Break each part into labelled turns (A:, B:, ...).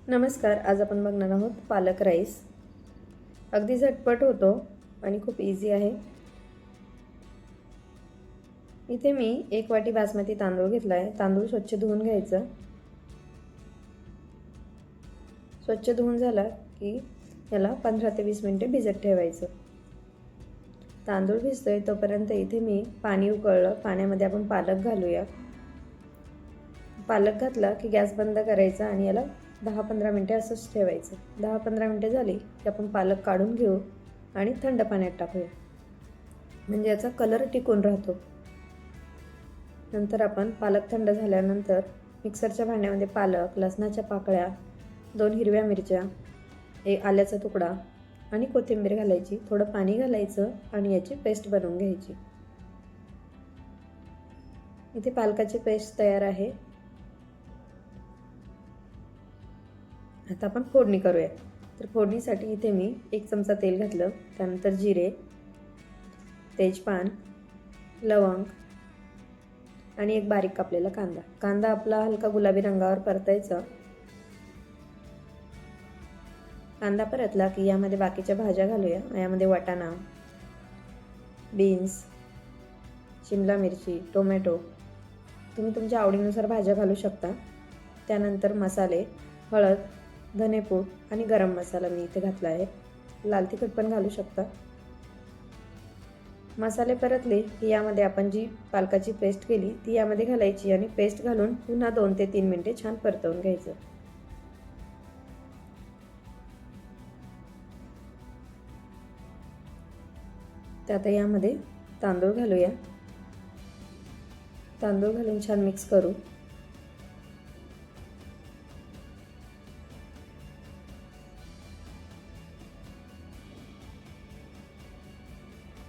A: नमस्कार. आज आपण बघणार आहोत पालक राईस. अगदी झटपट होतो आणि खूप इझी आहे. इथे मी 1 वाटी बासमती तांदूळ घेतला आहे. तांदूळ स्वच्छ धुवून घ्यायचं. स्वच्छ धुवून झाला की याला 15 ते 20 मिनिटे भिजत ठेवायचं. तांदूळ भिजतोय तोपर्यंत इथे मी पाणी उकळलं. पाण्यामध्ये आपण पालक घालूया. पालक घातला की गॅस बंद करायचा आणि याला 10-15 मिनिटे असंच ठेवायचं. 10-15 मिनिटे झाली की आपण पालक काढून घेऊ आणि थंड पाण्यात टाकूया, म्हणजे याचा कलर टिकून राहतो. नंतर आपण पालक थंड झाल्यानंतर मिक्सरच्या भांड्यामध्ये पालक, लसणाच्या पाकळ्या, 2 हिरव्या मिरच्या, 1 आल्याचा तुकडा आणि कोथिंबीर घालायची. थोडं पाणी घालायचं आणि याची पेस्ट बनवून घ्यायची. इथे पालकाची पेस्ट तयार आहे. आता आपण फोडणी करूया. तर फोडणीसाठी इथे मी 1 चमचा तेल घातलं. त्यानंतर जिरे, तेजपान, लवंग आणि 1 बारीक कापलेला कांदा. कांदा आपला हलका गुलाबी रंगावर परतायचा. कांदा परतला की यामध्ये बाकीच्या भाज्या घालूया. यामध्ये वाटाणा, बीन्स, शिमला मिरची, टोमॅटो, तुम्ही तुमच्या आवडीनुसार भाज्या घालू शकता. त्यानंतर मसाले, हळद, धनेपूड आणि गरम मसाला मी इथे घातला आहे. लाल तिखट पण घालू शकता. मसाले परतले की यामध्ये आपण जी पालकाची पेस्ट केली ती यामध्ये घालायची आणि पेस्ट घालून पुन्हा 2 ते 3 मिनिटे छान परतवून घ्यायचं. आता यामध्ये तांदूळ घालूया. तांदूळ घालून छान मिक्स करू.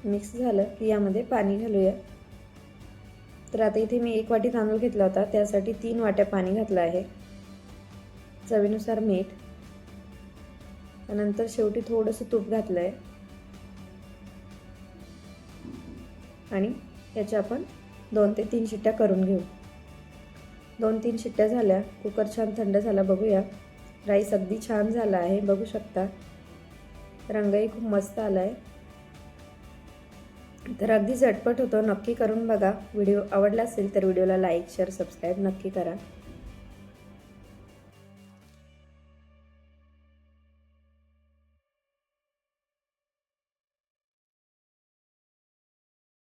A: मिक्स झालं की यामध्ये पाणी घालूया. तर आता इथे मी 1 वाटी तांदूळ घेतला होता, त्यासाठी 3 वाट्या पाणी घातलं आहे. चवीनुसार मीठ, त्यानंतर शेवटी थोडंसं तूप घातलं आहे आणि याच्या आपण 2 ते 3 शिट्ट्या करून घेऊ. 2-3 शिट्ट्या झाल्या. कुकर छान थंड झाला. बघूया. राईस अगदी छान झाला आहे. बघू शकता. रंगही खूप मस्त आला आहे. तर अगदी झटपट होतो. नक्की करून बघा. व्हिडिओ आवडला असेल तर व्हिडिओला लाईक, शेअर, सबस्क्राईब नक्की करा.